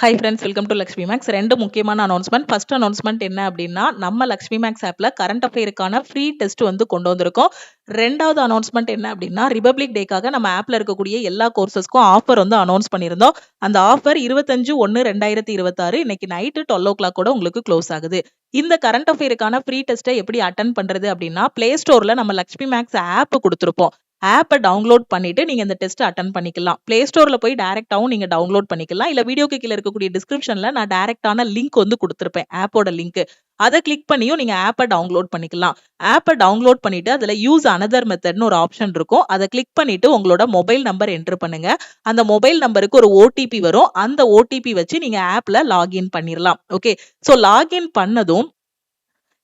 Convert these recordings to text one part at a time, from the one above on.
Hi friends, welcome to Lakshmi maths. ரெண்டு முக்கியமான announcement. First announcement என்ன அப்படின்னா, நம்ம லக்ஷ்மி மேக்ஸ் ஆப்ல கரண்ட் அஃபேருக்கான ஃப்ரீ டெஸ்ட் வந்து கொண்டு வந்திருக்கோம். ரெண்டாவது அனௌன்ஸ்மெண்ட் என்ன அப்படின்னா, ரிபப்ளிக் டேக்காக நம்ம ஆப்ல இருக்கக்கூடிய எல்லா கோர்சஸ்க்கும் ஆஃபர் வந்து அனௌன்ஸ் பண்ணியிருந்தோம். அந்த ஆஃபர் 25/1/2026 இன்னைக்கு நைட்டு 12 கூட உங்களுக்கு க்ளோஸ் ஆகுது. இந்த கரண்ட் அஃபேருக்கான ஃப்ரீ டெஸ்ட்டை எப்படி அட்டன் பண்றது அப்படின்னா, பிளே ஸ்டோர்ல நம்ம லக்ஷ்மி மேக்ஸ் ஆப் கொடுத்துருப்போம். ஆப்பை டவுன்லோட் பண்ணிட்டு நீங்க இந்த டெஸ்ட் அட்டன் பண்ணிக்கலாம். பிளே ஸ்டோர்ல போய் டைரக்டாவும் நீங்க டவுன்லோட் பண்ணிக்கலாம். இல்ல வீடியோக்கு கீழ இருக்கக்கூடிய டிஸ்கிரிப்ஷன்ல நான் டைரக்டான லிங்க் வந்து கொடுத்திருப்பேன், ஆப்போட லிங்க். அதை கிளிக் பண்ணியும் நீங்க ஆப்பை டவுன்லோட் பண்ணிக்கலாம். ஆப்பை டவுன்லோட் பண்ணிட்டு அதுல யூஸ் அனதர் மெத்தட்னு ஒரு ஆப்ஷன் இருக்கும். அதை கிளிக் பண்ணிட்டு உங்களோட மொபைல் நம்பர் என்டர் பண்ணுங்க. அந்த மொபைல் நம்பருக்கு ஒரு ஓடிபி வரும். அந்த ஓடிபி வச்சு நீங்க ஆப்ல லாகின் பண்ணிரலாம். ஓகே, சோ லாகின் பண்ணதும்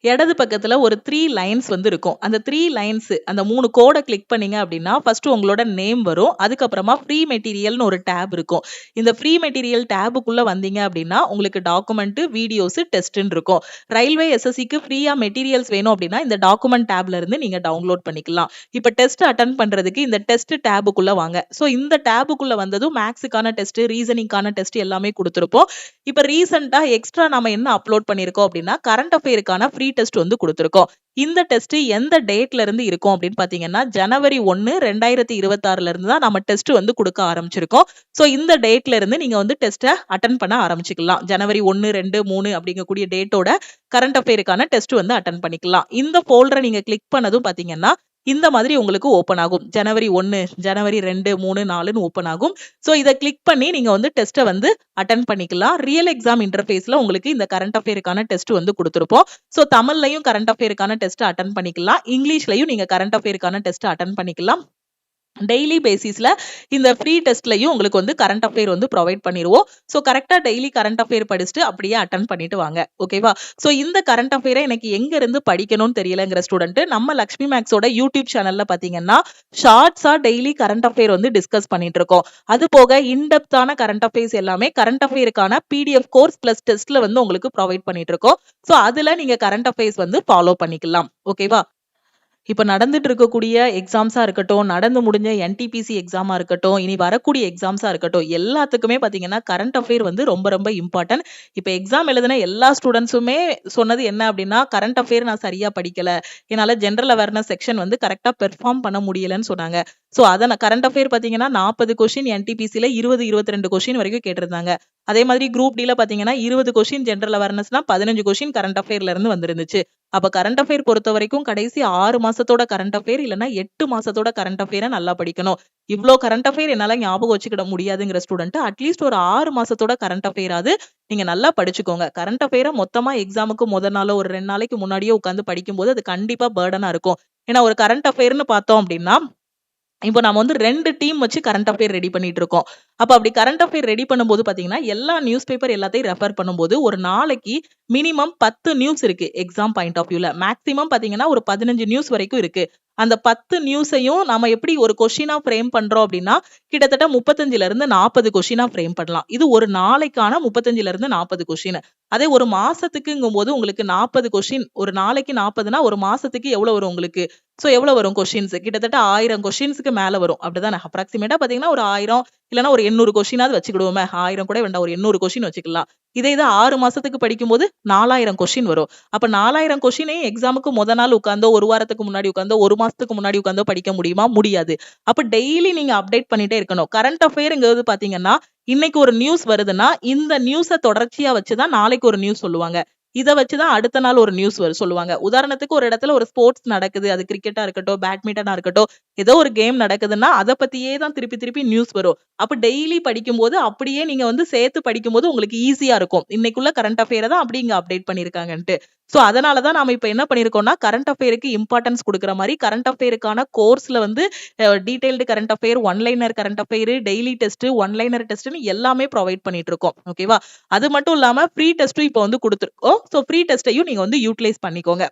இடது பக்கத்துல ஒரு 3 லைன்ஸ் வந்து இருக்கும். அந்த 3 லைன்ஸ், அந்த 3 கோட கிளிக் பண்ணீங்க அப்படின்னா, ஃபர்ஸ்ட் உங்களோட நேம் வரும். அதுக்கப்புறமா ஃப்ரீ மெட்டீரியல்னு ஒரு டேப் இருக்கும். இந்த ஃப்ரீ மெட்டீரியல் டேபுக்குள்ள வந்தீங்க அப்படின்னா, உங்களுக்கு டாக்குமெண்ட், வீடியோஸ், டெஸ்ட்னு இருக்கும். ரயில்வே எஸ்எஸ்சிக்கு ஃப்ரீயா மெட்டீரியல்ஸ் வேணும் அப்படின்னா, இந்த டாக்குமெண்ட் டேப்ல இருந்து நீங்க டவுன்லோட் பண்ணிக்கலாம். இப்ப டெஸ்ட் அட்டன் பண்றதுக்கு இந்த டெஸ்ட் டேபுக்குள்ள வாங்க. சோ இந்த டேபுக்குள்ள வந்ததும் மேக்ஸுக்கான டெஸ்ட், ரீசனிங்கான டெஸ்ட் எல்லாமே கொடுத்திருப்போம். இப்ப ரீசெண்டா எக்ஸ்ட்ரா நாம என்ன அப்லோட் பண்ணிருக்கோம் அப்படின்னா, கரண்ட் அஃபேருக்கான ஃப்ரீ டெஸ்ட் வந்து கொடுத்திருக்கோம். இந்த டெஸ்ட் எந்த டேட்ல இருந்து இருக்கும் அப்படின்னு பாத்தீங்கன்னா, ஜனவரி 1, 2026 இருந்து தான் நம்ம டெஸ்ட் வந்து கொடுக்க ஆரம்பிச்சிருக்கோம். சோ இந்த டேட்ல இருந்து நீங்க வந்து டெஸ்ட்டை அட்டன் பண்ண ஆரம்பிச்சுக்கலாம். ஜனவரி 1, 2, 3 அப்படிங்கக்கூடிய டேட்டோட கரண்ட் அஃபேருக்கான டெஸ்ட் வந்து அட்டன் பண்ணிக்கலாம். இந்த ஃபோல்டரை நீங்க கிளிக் பண்ணதும் பாத்தீங்கன்னா, இந்த மாதிரி உங்களுக்கு ஓபன் ஆகும். ஜனவரி 1, ஜனவரி 2, 3, 4ன்னு ஓபன் ஆகும். சோ இதை கிளிக் பண்ணி நீங்க வந்து டெஸ்ட்டை வந்து அட்டன் பண்ணிக்கலாம். ரியல் எக்ஸாம் இன்டர்ஃபேஸ்ல உங்களுக்கு இந்த கரண்ட் அஃபேருக்கான டெஸ்ட் வந்து கொடுத்திருப்போம். சோ தமிழ்லயும் கரண்ட் அஃபேருக்கான டெஸ்ட் அட்டன் பண்ணிக்கலாம். இங்கிலீஷ்லயும் நீங்க கரண்ட் அஃபேருக்கான டெஸ்ட் அட்டன் பண்ணிக்கலாம். டெய்லி பேசிஸ்ல இந்த ஃப்ரீ டெஸ்ட்லயும் உங்களுக்கு வந்து கரண்ட் அஃபேர் வந்து ப்ரொவைட் பண்ணிடுவோம். சோ கரெக்டா டெய்லி கரண்ட் அஃபேர் படிச்சுட்டு அப்படியே அட்டன் பண்ணிட்டு வாங்க. ஓகேவா? சோ இந்த கரண்ட் அஃபேரை எனக்கு எங்க இருந்து படிக்கணும்னு தெரியலங்கிற ஸ்டூடெண்ட் நம்ம லக்ஷ்மி மேக்ஸோட யூடியூப் சேனல்ல பாத்தீங்கன்னா, ஷார்ட்ஸா டெய்லி கரண்ட் அஃபேர் வந்து டிஸ்கஸ் பண்ணிட்டு இருக்கோம். அது போக இன்டெப்தான கரண்ட் அஃபேர்ஸ் எல்லாமே கரண்ட் அஃபேருக்கான பிடிஎஃப் கோர்ஸ் பிளஸ் டெஸ்ட்ல வந்து உங்களுக்கு ப்ரொவைட் பண்ணிட்டு இருக்கோம். சோ அதுல நீங்க கரண்ட் அஃபேர்ஸ் வந்து ஃபாலோ பண்ணிக்கலாம். ஓகேவா? இப்ப நடந்துட்டு இருக்கக்கூடிய எக்ஸாம்ஸா இருக்கட்டும், நடந்து முடிஞ்ச என்டிபிசி எக்ஸாமா இருக்கட்டும், இனி வரக்கூடிய எக்ஸாம்ஸா இருக்கட்டும், எல்லாத்துக்குமே பாத்தீங்கன்னா கரண்ட் அஃபேர் வந்து ரொம்ப ரொம்ப இம்பார்ட்டன்ட். இப்ப எக்ஸாம் எழுதின எல்லா ஸ்டூடெண்ட்ஸுமே சொன்னது என்ன அப்படின்னா, கரண்ட் அஃபேர் நான் சரியா படிக்கல, என்னால ஜெனரல் அவேர்னஸ் செக்ஷன் வந்து கரெக்டா பெர்ஃபார்ம் பண்ண முடியலன்னு சொன்னாங்க. சோ அத கரண்ட் அஃபேர் பாத்தீங்கன்னா 40 கொஸ்டின், என்டிபிசில 20, 22 கொஸ்டின் வரைக்கும் கேட்டிருந்தாங்க. அதே மாதிரி குரூப் டில பாத்தீங்கன்னா 20 கொஸ்டின் ஜெனரல் அவேர்னஸ்னா 15 கொஸ்டின் கரண்ட் அஃபேர்ல இருந்து வந்திருந்துச்சு. அப்ப கரண்ட் அஃபேர் பொறுத்த வரைக்கும் கடைசி 6 மாசத்தோட கரண்ட் அஃபேர் இல்லனா 8 மாசத்தோட கரண்ட் அஃபேரை நல்லா படிக்கணும். இவ்ளோ கரண்ட் அஃபேர் என்னால ஞாபகம் வச்சுக்கிட முடியாதுங்கிற ஸ்டூடெண்ட் அட்லீஸ்ட் ஒரு 6 மாசத்தோட கரண்ட் அஃபேராது நீங்க நல்லா படிச்சுக்கோங்க. கரண்ட் அஃபேரை மொத்தமா எக்ஸாமுக்கு முதல் நாளோ ஒரு 2 நாளைக்கு முன்னாடியே உட்கார்ந்து படிக்கும்போது அது கண்டிப்பா பர்டனா இருக்கும். ஏன்னா ஒரு கரண்ட் அஃபேர்னு பார்த்தோம் அப்படின்னா, இப்போ நாம வந்து 2 டீம் வச்சு கரண்ட் அஃபேர் ரெடி பண்ணிட்டு இருக்கோம். அப்ப அப்படி கரண்ட் அஃபேர் ரெடி பண்ணும்போது பாத்தீங்கன்னா, எல்லா நியூஸ் பேப்பர் எல்லாத்தையும் ரெஃபர் பண்ணும்போது ஒரு நாளைக்கு மினிமம் 10 நியூஸ் இருக்கு எக்ஸாம் பாயிண்ட் ஆஃப் வியூல. மேக்ஸிமம் பாத்தீங்கன்னா ஒரு 15 நியூஸ் வரைக்கும் இருக்கு. அந்த 10 நியூஸையும் நாம எப்படி ஒரு கொஸ்டினா ஃப்ரேம் பண்றோம் அப்படின்னா, கிட்டத்தட்ட 35ல இருந்து 40 கொஸ்டினா ஃப்ரேம் பண்ணலாம். இது ஒரு நாளைக்கான 35ல இருந்து 40 கொஸ்டின். அதே ஒரு மாசத்துக்குங்கும்போது உங்களுக்கு 40 கொஸ்டின், ஒரு நாளைக்கு 40னா ஒரு மாசத்துக்கு எவ்வளவு வரும் உங்களுக்கு? சோ எவ்வளவு வரும் கொஸ்டின்ஸ்? கிட்டத்தட்ட 1000 கொஸ்டின்ஸ்க்கு மேல வரும். அப்படிதானே? அப்ராக்ஸிமேட்டா பாத்தீங்கன்னா ஒரு 1000 இல்லனா ஒரு 800 கொஸ்டினாவது வச்சுக்கிடுவோமே. 1000 கூட வேண்டாம், ஒரு 800 கொஸ்டின் வச்சுக்கலாம். இதே இது 6 மாசத்துக்கு படிக்கும்போது 4000 கொஸ்டின் வரும். அப்ப 4000 கொஸ்டினையும் எக்ஸாமுக்கு முத நாள் உட்கார்ந்தோ, ஒரு வாரத்துக்கு முன்னாடி உட்கார்ந்தோ, ஒரு மாசத்துக்கு முன்னாடி உட்கார்ந்தோ படிக்க முடியுமா? முடியாது. அப்ப டெய்லி நீங்க அப்டேட் பண்ணிட்டே இருக்கணும். கரண்ட் அஃபேர்ங்கிறது பாத்தீங்கன்னா, இன்னைக்கு ஒரு நியூஸ் வருதுன்னா, இந்த நியூஸ தொடர்ச்சியா வச்சு தான் நாளைக்கு ஒரு நியூஸ் சொல்லுவாங்க. இத வச்சு தான் அடுத்த நாள் ஒரு நியூஸ் சொல்லுவாங்க. உதாரணத்துக்கு ஒரு இடத்துல ஒரு ஸ்போர்ட்ஸ் நடக்குது. அது கிரிக்கெட்டா இருக்கட்டும், பேட்மிண்டனா இருக்கட்டும், ஏதோ ஒரு கேம் நடக்குதுன்னா, அத பத்தியே தான் திருப்பி திருப்பி நியூஸ் வரும். அப்ப டெய்லி படிக்கும்போது அப்படியே நீங்க வந்து சேர்த்து படிக்கும்போது உங்களுக்கு ஈஸியா இருக்கும். இன்னைக்குள்ள கரண்ட் அஃபேர தான் அப்படி இங்க அப்டேட் பண்ணியிருக்காங்கன்ட்டு. சோ அதனால தான் நாம இப்ப என்ன பண்ணியிருக்கோம்னா, கரண்ட் அஃபேருக்கு இம்பார்ட்டன்ஸ் குடுக்குற மாரி கரண்ட் அஃபேருக்கான கோர்ஸ்ல வந்து detailed current affair, one liner current affair, daily test, one liner டெஸ்ட்ன்னு எல்லாமே ப்ரொவைட் பண்ணிட்டு இருக்கோம். ஓகேவா? அது மட்டும் இல்லாம ஃப்ரீ டெஸ்ட்டும் இப்ப வந்து குடுத்துருக்கோம். சோ ஃப்ரீ டெஸ்ட்டையும் நீங்க வந்து யூட்டிலைஸ் பண்ணிக்கோங்க.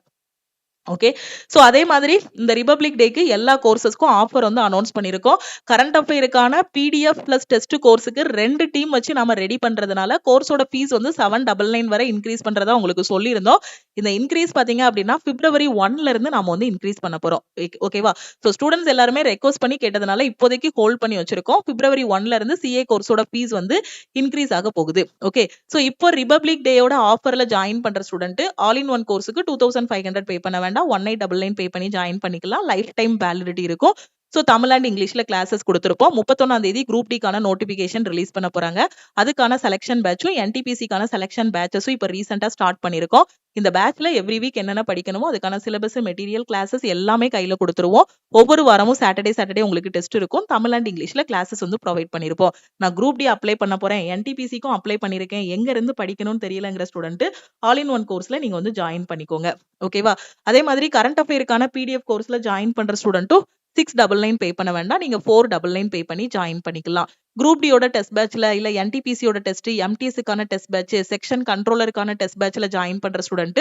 ஓகே. ஸோ அதே மாதிரி இந்த ரிபப்ளிக் டேக்கு எல்லா கோர்சஸ்க்கும் ஆஃபர் வந்து அனௌன்ஸ் பண்ணியிருக்கோம். கரண்ட் அஃபேருக்கான பிடிஎஃப் பிளஸ் டெஸ்ட் கோர்ஸுக்கு 2 டீம் வச்சு நாம ரெடி பண்றதுனால கோர்ஸோட ஃபீஸ் வந்து 799 வரை இன்க்ரீஸ் பண்றதா உங்களுக்கு சொல்லியிருந்தோம். இந்த இன்க்ரீஸ் பார்த்தீங்க அப்படின்னா பிப்ரவரி 1ல இருந்து நாம வந்து இன்க்ரீஸ் பண்ண போறோம். ஓகேவா? ஸோ ஸ்டூடெண்ட்ஸ் எல்லாருமே ரெக்வஸ்ட் பண்ணி கேட்டதுனால இப்போதைக்கு ஹோல்ட் பண்ணி வச்சிருக்கோம். பிப்ரவரி 1ல இருந்து சிஏ கோர்ஸோட ஃபீஸ் வந்து இன்க்ரீஸ் ஆக போகுது. ஓகே. ஸோ இப்போ ரிபப்ளிக் டேயோட ஆஃபர்ல ஜாயின் பண்ற ஸ்டூடெண்ட் ஆல் இன் ஒன் கோர்ஸுக்கு 2500 பே பண்ண வேண்டாம். 1899 பே பண்ணி ஜாயின் பண்ணிக்கலாம். லைஃப் டைம் வேலிடிட்டி இருக்கும். ஸோ தமிழ் அண்ட் இங்கிலீஷ்ல கிளாஸஸ் கொடுத்துருப்போம். 31ஆம் தேதி குரூப் டிக்கான நோட்டிபிகேஷன் ரிலீஸ் பண்ண போறாங்க. அதுக்கான செலக்ஷன் பேட்சும் என்டிபிசிக்கான செலக்ஷன் பேட்சஸும் இப்போ ரீசெண்டா ஸ்டார்ட் பண்ணிருக்கோம். இந்த பேட்ச்ல எவ்ரி வீக் என்னென்ன படிக்கணுமோ அதுக்கான சிலபஸ், மெட்டீரியல், கிளாஸஸ் எல்லாமே கையில கொடுத்துருவோம். ஒவ்வொரு வாரமும் சாட்டர்டே உங்களுக்கு டெஸ்ட் இருக்கும். தமிழ் அண்ட் இங்கிலீஷ்ல கிளாஸஸ் வந்து ப்ரொவைட் பண்ணிருப்போம். நான் குரூப் டி அப்ளை பண்ண போறேன், என்டிபிசிக்கும் அப்ளை பண்ணிருக்கேன், எங்க இருந்து படிக்கணும்னு தெரியலங்கிற ஸ்டூடெண்ட் ஆல் இன் ஒன் கோர்ஸ்ல நீங்க வந்து ஜாயின் பண்ணிக்கோங்க. ஓகேவா? அதே மாதிரி கரண்ட் அஃபேருக்கான பிடிஎஃப் கோர்ஸ்ல ஜாயின் பண்ற ஸ்டூடெண்ட்டும் 699 பே பண்ண வேண்டாம். நீங்க 499 பே பண்ணி ஜாயின் பண்ணிக்கலாம். குரூப் டியோட டெஸ்ட் பேட்ச்ல இல்ல என்டிபிசியோட டெஸ்ட், எம்டிஎஸ்க்கான டெஸ்ட் பேட்ச், செக்ஷன் கண்ட்ரோலருக்கான டெஸ்ட் பேட்ச்ல ஜாயின் பண்ற ஸ்டூடெண்ட்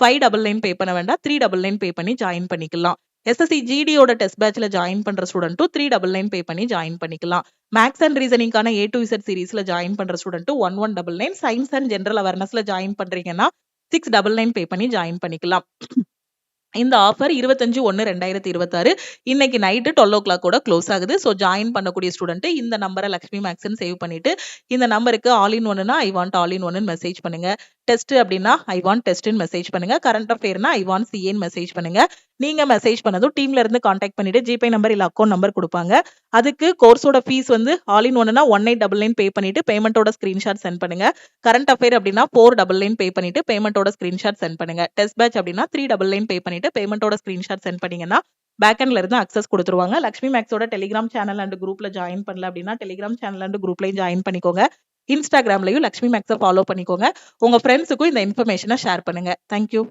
599 பே பண்ண வேண்டாம். 399 பே பண்ணி ஜாயின் பண்ணிக்கலாம். எஸ்எஸ்சி ஜிடியோட டெஸ்ட் பேட்ச்ல ஜாயின் பண்ற ஸ்டூடெண்ட்டும் 399 பே பண்ணி ஜாயின் பண்ணிக்கலாம். மேக்ஸ் அண்ட் ரீசனிங்கான A to Z சீரீஸ்ல ஜாயின் பண்ற ஸ்டூடெண்ட் 1199. சயின்ஸ் அண்ட் ஜெனரல் அவேர்னஸ்ல ஜாயின் பண்றீங்கன்னா 699 பே பண்ணி ஜாயின் பண்ணிக்கலாம். இந்த ஆஃபர் 25/1/2026 இன்னைக்கு நைட்டு 12 o'clock கூட க்ளோஸ் ஆகுது. ஸோ ஜாயின் பண்ணக்கூடிய ஸ்டூடெண்ட் இந்த நம்பரை லக்ஷ்மி மேக்ஸ்ன்னு சேவ் பண்ணிட்டு இந்த நம்பருக்கு ஆல் இன் ஒன்னுனா ஐ வாண்ட் ஆல் இன் ஒன்னு மெசேஜ் பண்ணுங்க. டெஸ்ட் அப்படின்னா ஐ வாண்ட் டெஸ்ட்னு மெசேஜ் பண்ணுங்க. கரண்ட் அஃபேர்னா ஐ வாண்ட் சிஏன்னு மெசேஜ் பண்ணுங்க. நீங்க மெசேஜ் பண்ணதும் டீம்ல இருந்து கான்டாக்ட் பண்ணிட்டு ஜிபே நம்பர் இல்ல அக்கௌண்ட் நம்பர் கொடுப்பாங்க. அதுக்கு கோர்ஸோட ஃபீஸ் வந்து ஆல் இன் ஒன்னுனா 1899 பே பண்ணிட்டு பேமெண்டோட ஸ்கிரீன்ஷாட் சென்ட் பண்ணுங்க. கரண்ட் அஃபேர் அப்படின்னா 499 பே பண்ணிட்டு பேமெண்டோட ஸ்கிரீன்ஷாட் சென்ட் பண்ணுங்க. டெஸ்ட் பேட்ச் அப்படின்னா 399 பே பண்ணிட்டு பேமெண்டோட ஸ்கிரீன்ஷாட் சென்ட் பண்ணீங்கன்னா பேக்கெண்ட்ல இருந்து அக்சஸ் கொடுத்துருவாங்க. லக்ஷ்மி மேக்ஸோட டெலிகிராம் சேனல் அண்ட் குரூப்ல ஜாயின் பண்ணல அப்படின்னா டெலிகிராம் சேனல் அண்ட் குரூப்லயும் ஜாயின் பண்ணிக்கோங்க. இன்ஸ்டாகிராம்லயும் லக்ஷ்மி மேக்ஸை ஃபாலோ பண்ணிக்கோங்க. உங்க ஃப்ரெண்ட்ஸுக்கும் இந்த இன்ஃபர்மேஷனை ஷேர் பண்ணுங்க. தேங்க்யூ.